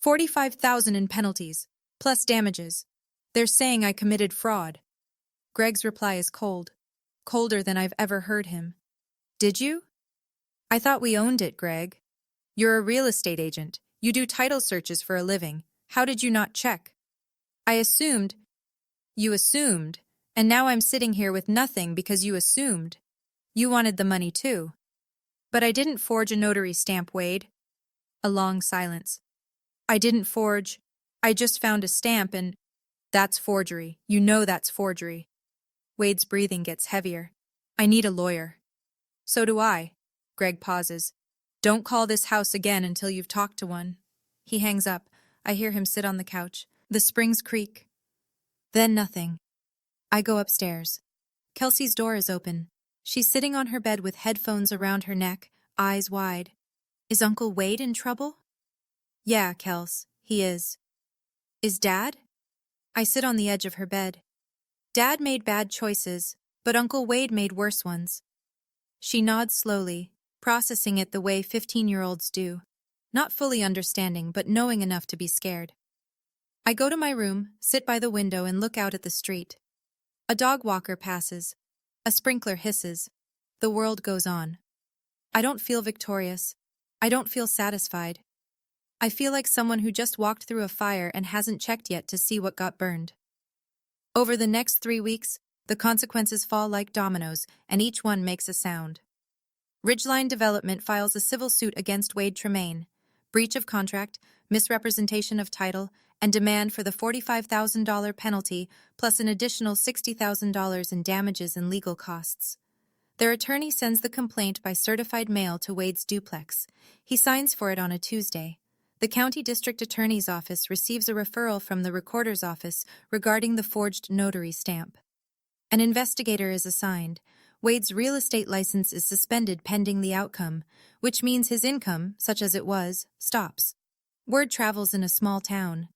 [SPEAKER 1] $45,000 in penalties, plus damages. They're saying I committed fraud. Greg's reply is cold. Colder than I've ever heard him. Did you? I thought we owned it, Greg. You're a real estate agent. You do title searches for a living. How did you not check? I assumed. You assumed, and now I'm sitting here with nothing because you assumed. You wanted the money too. But I didn't forge a notary stamp, Wade. A long silence. I didn't forge. I just found a stamp and… That's forgery. You know that's forgery. Wade's breathing gets heavier. I need a lawyer. So do I. Greg pauses. Don't call this house again until you've talked to one. He hangs up. I hear him sit on the couch. The springs creak. Then nothing. I go upstairs. Kelsey's door is open. She's sitting on her bed with headphones around her neck, eyes wide. Is Uncle Wade in trouble? Yeah, Kels, he is. Is Dad? I sit on the edge of her bed. Dad made bad choices, but Uncle Wade made worse ones. She nods slowly, processing it the way 15-year-olds do, not fully understanding but knowing enough to be scared. I go to my room, sit by the window and look out at the street. A dog walker passes. A sprinkler hisses. The world goes on. I don't feel victorious. I don't feel satisfied. I feel like someone who just walked through a fire and hasn't checked yet to see what got burned. Over the next 3 weeks, the consequences fall like dominoes, and each one makes a sound. Ridgeline Development files a civil suit against Wade Tremaine, breach of contract, misrepresentation of title, and demand for the $45,000 penalty plus an additional $60,000 in damages and legal costs. Their attorney sends the complaint by certified mail to Wade's duplex. He signs for it on a Tuesday. The county district attorney's office receives a referral from the recorder's office regarding the forged notary stamp. An investigator is assigned. Wade's real estate license is suspended pending the outcome, which means his income, such as it was, stops. Word travels in a small town.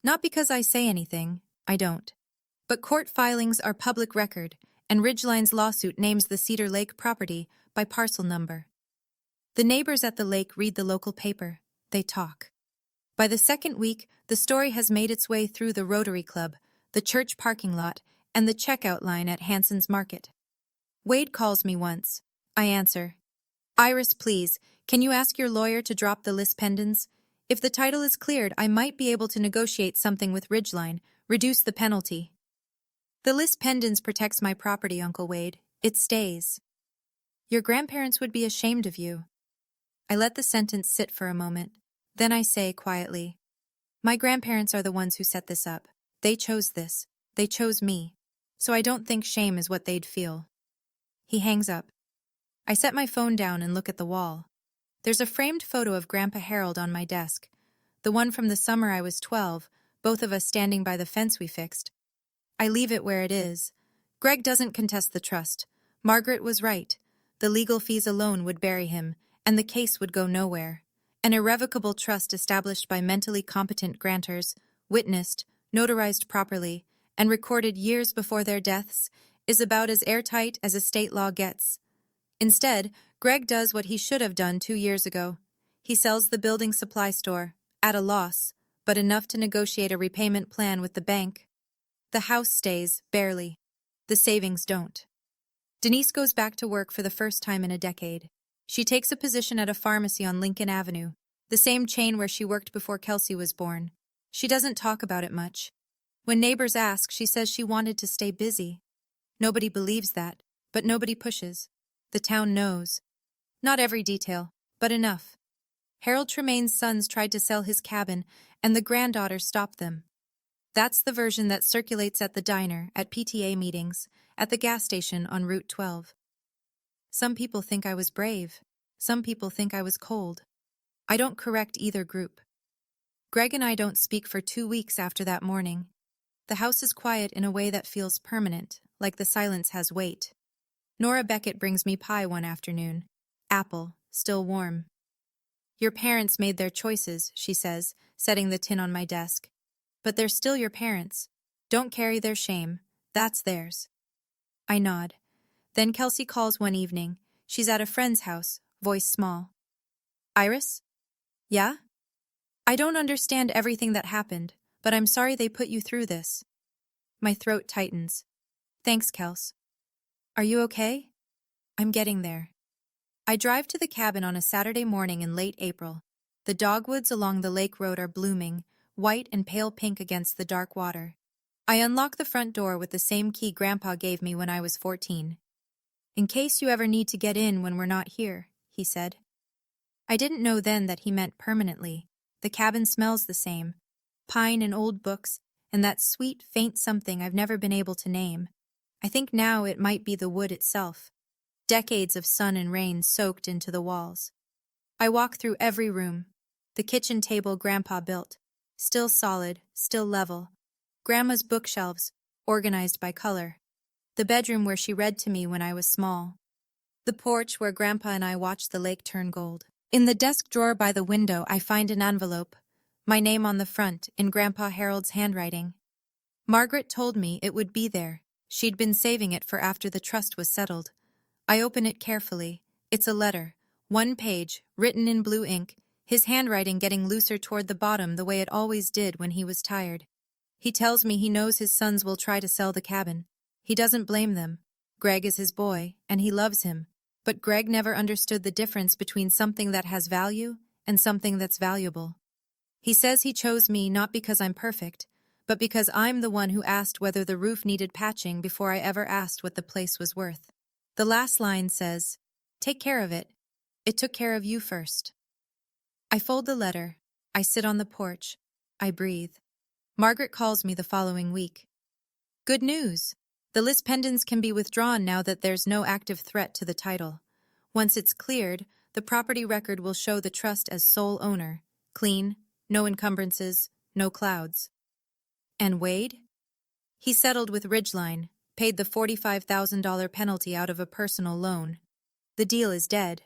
[SPEAKER 1] Not because I say anything, I don't. But court filings are public record, and Ridgeline's lawsuit names the Cedar Lake property by parcel number. The neighbors at the lake read the local paper. They talk. By the second week, the story has made its way through the Rotary Club, the church parking lot, and the checkout line at Hanson's Market. Wade calls me once. I answer. Iris, please, can you ask your lawyer to drop the lis pendens? If the title is cleared, I might be able to negotiate something with Ridgeline, reduce the penalty. The lis pendens protects my property, Uncle Wade. It stays. Your grandparents would be ashamed of you. I let the sentence sit for a moment. Then I say quietly, my grandparents are the ones who set this up. They chose this. They chose me. So I don't think shame is what they'd feel. He hangs up. I set my phone down and look at the wall. There's a framed photo of Grandpa Harold on my desk. The one from the summer I was 12, both of us standing by the fence we fixed. I leave it where it is. Greg doesn't contest the trust. Margaret was right. The legal fees alone would bury him, and the case would go nowhere. An irrevocable trust established by mentally competent grantors, witnessed, notarized properly, and recorded years before their deaths, is about as airtight as a state law gets. Instead, Greg does what he should have done 2 years ago. He sells the building supply store, at a loss, but enough to negotiate a repayment plan with the bank. The house stays, barely. The savings don't. Denise goes back to work for the first time in a decade. She takes a position at a pharmacy on Lincoln Avenue, the same chain where she worked before Kelsey was born. She doesn't talk about it much. When neighbors ask, she says she wanted to stay busy. Nobody believes that, but nobody pushes. The town knows. Not every detail, but enough. Harold Tremaine's sons tried to sell his cabin, and the granddaughter stopped them. That's the version that circulates at the diner, at PTA meetings, at the gas station on Route 12. Some people think I was brave. Some people think I was cold. I don't correct either group. Greg and I don't speak for 2 weeks after that morning. The house is quiet in a way that feels permanent, like the silence has weight. Nora Beckett brings me pie one afternoon. Apple, still warm. Your parents made their choices, she says, setting the tin on my desk. But they're still your parents. Don't carry their shame. That's theirs. I nod. Then Kelsey calls one evening. She's at a friend's house, voice small. Iris? Yeah? I don't understand everything that happened, but I'm sorry they put you through this. My throat tightens. Thanks, Kels. Are you okay? I'm getting there. I drive to the cabin on a Saturday morning in late April. The dogwoods along the lake road are blooming, white and pale pink against the dark water. I unlock the front door with the same key Grandpa gave me when I was 14. In case you ever need to get in when we're not here, he said. I didn't know then that he meant permanently. The cabin smells the same. Pine and old books, and that sweet, faint something I've never been able to name. I think now it might be the wood itself. Decades of sun and rain soaked into the walls. I walk through every room. The kitchen table Grandpa built. Still solid, still level. Grandma's bookshelves, organized by color. The bedroom where she read to me when I was small. The porch where Grandpa and I watched the lake turn gold. In the desk drawer by the window, I find an envelope. My name on the front, in Grandpa Harold's handwriting. Margaret told me it would be there. She'd been saving it for after the trust was settled. I open it carefully. It's a letter. 1 page, written in blue ink, his handwriting getting looser toward the bottom the way it always did when he was tired. He tells me he knows his sons will try to sell the cabin. He doesn't blame them. Greg is his boy, and he loves him. But Greg never understood the difference between something that has value and something that's valuable. He says he chose me not because I'm perfect, but because I'm the one who asked whether the roof needed patching before I ever asked what the place was worth. The last line says, "Take care of it. It took care of you first." I fold the letter. I sit on the porch. I breathe. Margaret calls me the following week. Good news! The Lis pendants can be withdrawn now that there's no active threat to the title. Once it's cleared, the property record will show the trust as sole owner. Clean, no encumbrances, no clouds. And Wade? He settled with Ridgeline, paid the $45,000 penalty out of a personal loan. The deal is dead.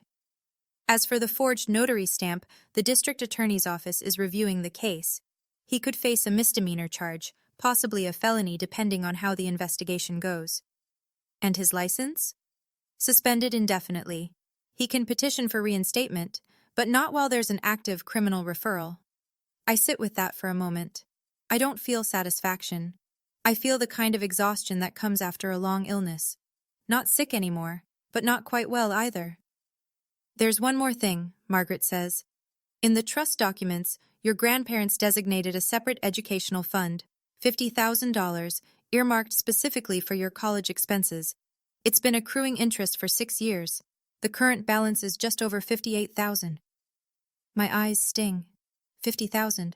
[SPEAKER 1] As for the forged notary stamp, the district attorney's office is reviewing the case. He could face a misdemeanor charge, possibly a felony depending on how the investigation goes. And his license? Suspended indefinitely. He can petition for reinstatement, but not while there's an active criminal referral. I sit with that for a moment. I don't feel satisfaction. I feel the kind of exhaustion that comes after a long illness. Not sick anymore, but not quite well either. There's one more thing, Margaret says. In the trust documents, your grandparents designated a separate educational fund, $50,000, earmarked specifically for your college expenses. It's been accruing interest for 6 years. The current balance is just over $58,000. My eyes sting. $50,000.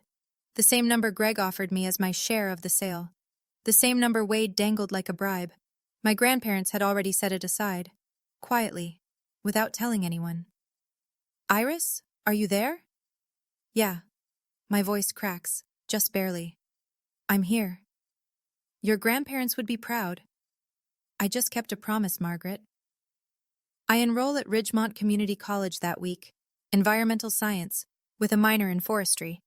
[SPEAKER 1] The same number Greg offered me as my share of the sale. The same number Wade dangled like a bribe. My grandparents had already set it aside. Quietly, without telling anyone. Iris, are you there? Yeah. My voice cracks, just barely. I'm here. Your grandparents would be proud. I just kept a promise, Margaret. I enroll at Ridgemont Community College that week, environmental science, with a minor in forestry.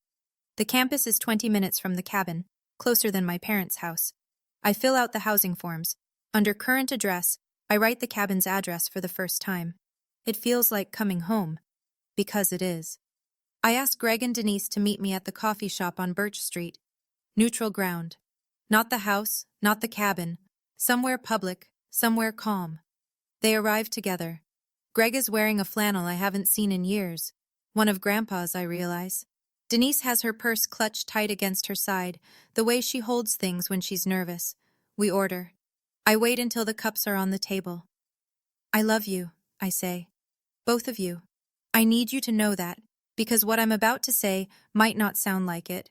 [SPEAKER 1] The campus is 20 minutes from the cabin, closer than my parents' house. I fill out the housing forms. Under current address, I write the cabin's address for the first time. It feels like coming home, because it is. I ask Greg and Denise to meet me at the coffee shop on Birch Street. Neutral ground. Not the house, not the cabin. Somewhere public, somewhere calm. They arrive together. Greg is wearing a flannel I haven't seen in years. One of Grandpa's, I realize. Denise has her purse clutched tight against her side, the way she holds things when she's nervous. We order. I wait until the cups are on the table. I love you, I say. Both of you. I need you to know that, because what I'm about to say might not sound like it.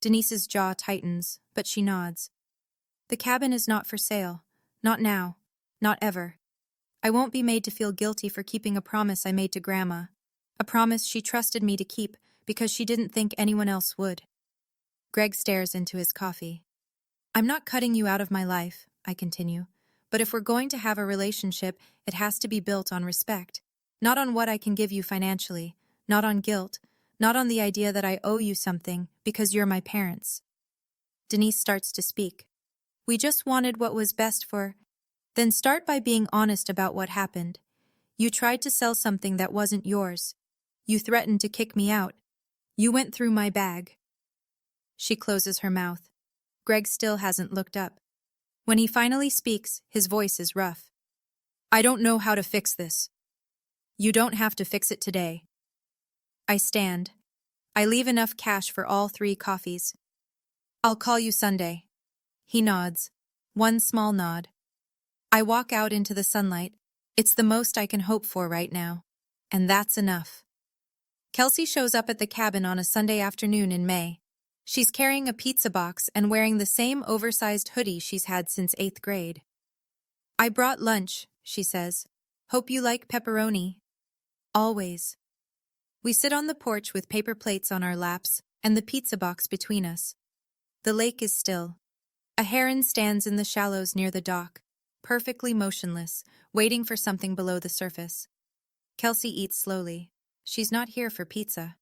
[SPEAKER 1] Denise's jaw tightens, but she nods. The cabin is not for sale. Not now. Not ever. I won't be made to feel guilty for keeping a promise I made to Grandma. A promise she trusted me to keep because she didn't think anyone else would. Greg stares into his coffee. I'm not cutting you out of my life, I continue. But if we're going to have a relationship, it has to be built on respect. Not on what I can give you financially. Not on guilt. Not on the idea that I owe you something because you're my parents. Denise starts to speak. We just wanted what was best for... Then start by being honest about what happened. You tried to sell something that wasn't yours. You threatened to kick me out. You went through my bag. She closes her mouth. Greg still hasn't looked up. When he finally speaks, his voice is rough. I don't know how to fix this. You don't have to fix it today. I stand. I leave enough cash for all 3 coffees. I'll call you Sunday. He nods. One small nod. I walk out into the sunlight. It's the most I can hope for right now. And that's enough. Kelsey shows up at the cabin on a Sunday afternoon in May. She's carrying a pizza box and wearing the same oversized hoodie she's had since 8th grade. I brought lunch, she says. Hope you like pepperoni. Always. We sit on the porch with paper plates on our laps and the pizza box between us. The lake is still. A heron stands in the shallows near the dock, perfectly motionless, waiting for something below the surface. Kelsey eats slowly. She's not here for pizza.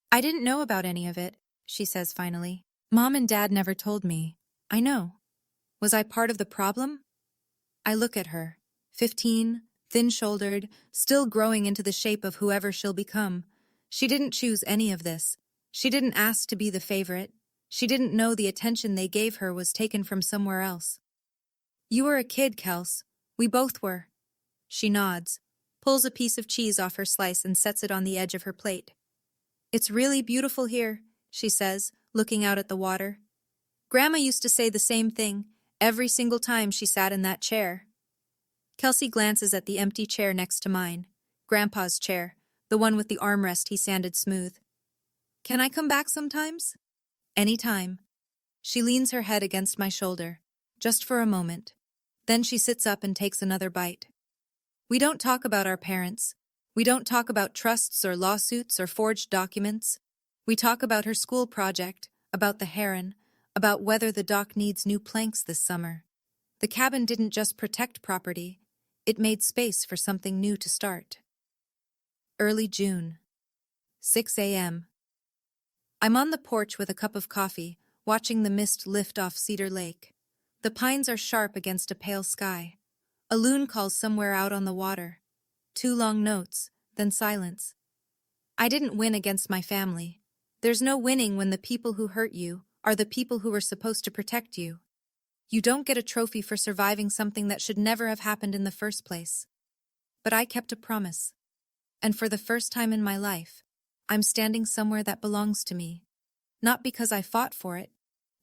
[SPEAKER 1] I didn't know about any of it, she says finally. Mom and Dad never told me. I know. Was I part of the problem? I look at her. 15, thin-shouldered, still growing into the shape of whoever she'll become. She didn't choose any of this. She didn't ask to be the favorite. She didn't know the attention they gave her was taken from somewhere else. You were a kid, Kels. We both were. She nods, pulls a piece of cheese off her slice and sets it on the edge of her plate. It's really beautiful here, she says, looking out at the water. Grandma used to say the same thing, every single time she sat in that chair. Kelsey glances at the empty chair next to mine, Grandpa's chair, the one with the armrest he sanded smooth. Can I come back sometimes? Anytime. She leans her head against my shoulder, just for a moment. Then she sits up and takes another bite. We don't talk about our parents. We don't talk about trusts or lawsuits or forged documents. We talk about her school project, about the heron, about whether the dock needs new planks this summer. The cabin didn't just protect property. It made space for something new to start. Early June. 6 a.m. I'm on the porch with a cup of coffee, watching the mist lift off Cedar Lake. The pines are sharp against a pale sky. A loon calls somewhere out on the water. 2 long notes, then silence. I didn't win against my family. There's no winning when the people who hurt you are the people who were supposed to protect you. You don't get a trophy for surviving something that should never have happened in the first place. But I kept a promise. And for the first time in my life, I'm standing somewhere that belongs to me. Not because I fought for it,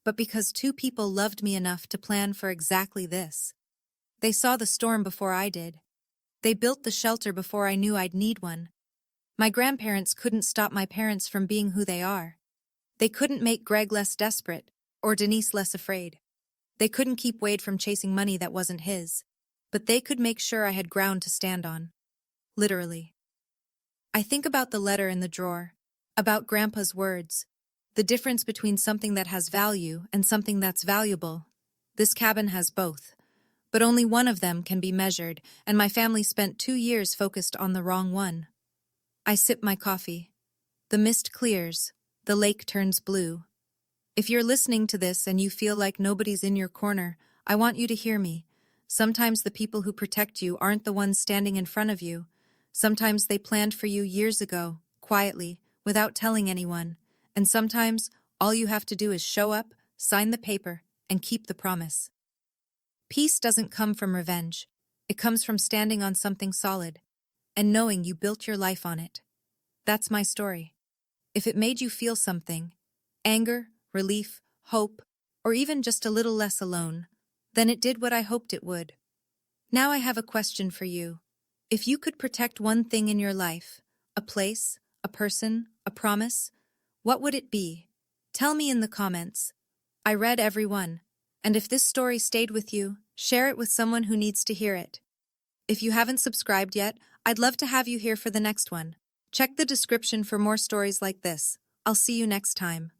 [SPEAKER 1] but because 2 people loved me enough to plan for exactly this. They saw the storm before I did. They built the shelter before I knew I'd need one. My grandparents couldn't stop my parents from being who they are. They couldn't make Greg less desperate, or Denise less afraid. They couldn't keep Wade from chasing money that wasn't his. But they could make sure I had ground to stand on. Literally. I think about the letter in the drawer, about Grandpa's words, the difference between something that has value and something that's valuable. This cabin has both. But only one of them can be measured, and my family spent 2 years focused on the wrong one. I sip my coffee. The mist clears. The lake turns blue. If you're listening to this and you feel like nobody's in your corner, I want you to hear me. Sometimes the people who protect you aren't the ones standing in front of you. Sometimes they planned for you years ago, quietly, without telling anyone. And sometimes all you have to do is show up, sign the paper, and keep the promise. Peace doesn't come from revenge. It comes from standing on something solid and knowing you built your life on it. That's my story. If it made you feel something, anger, relief, hope, or even just a little less alone, Then it did what I hoped it would. Now I have a question for you. If you could protect one thing in your life, a place, a person, a promise, what would it be? Tell me in the comments. I read every one. And if this story stayed with you, share it with someone who needs to hear it. If you haven't subscribed yet, I'd love to have you here for the next one. Check the description for more stories like this. I'll see you next time.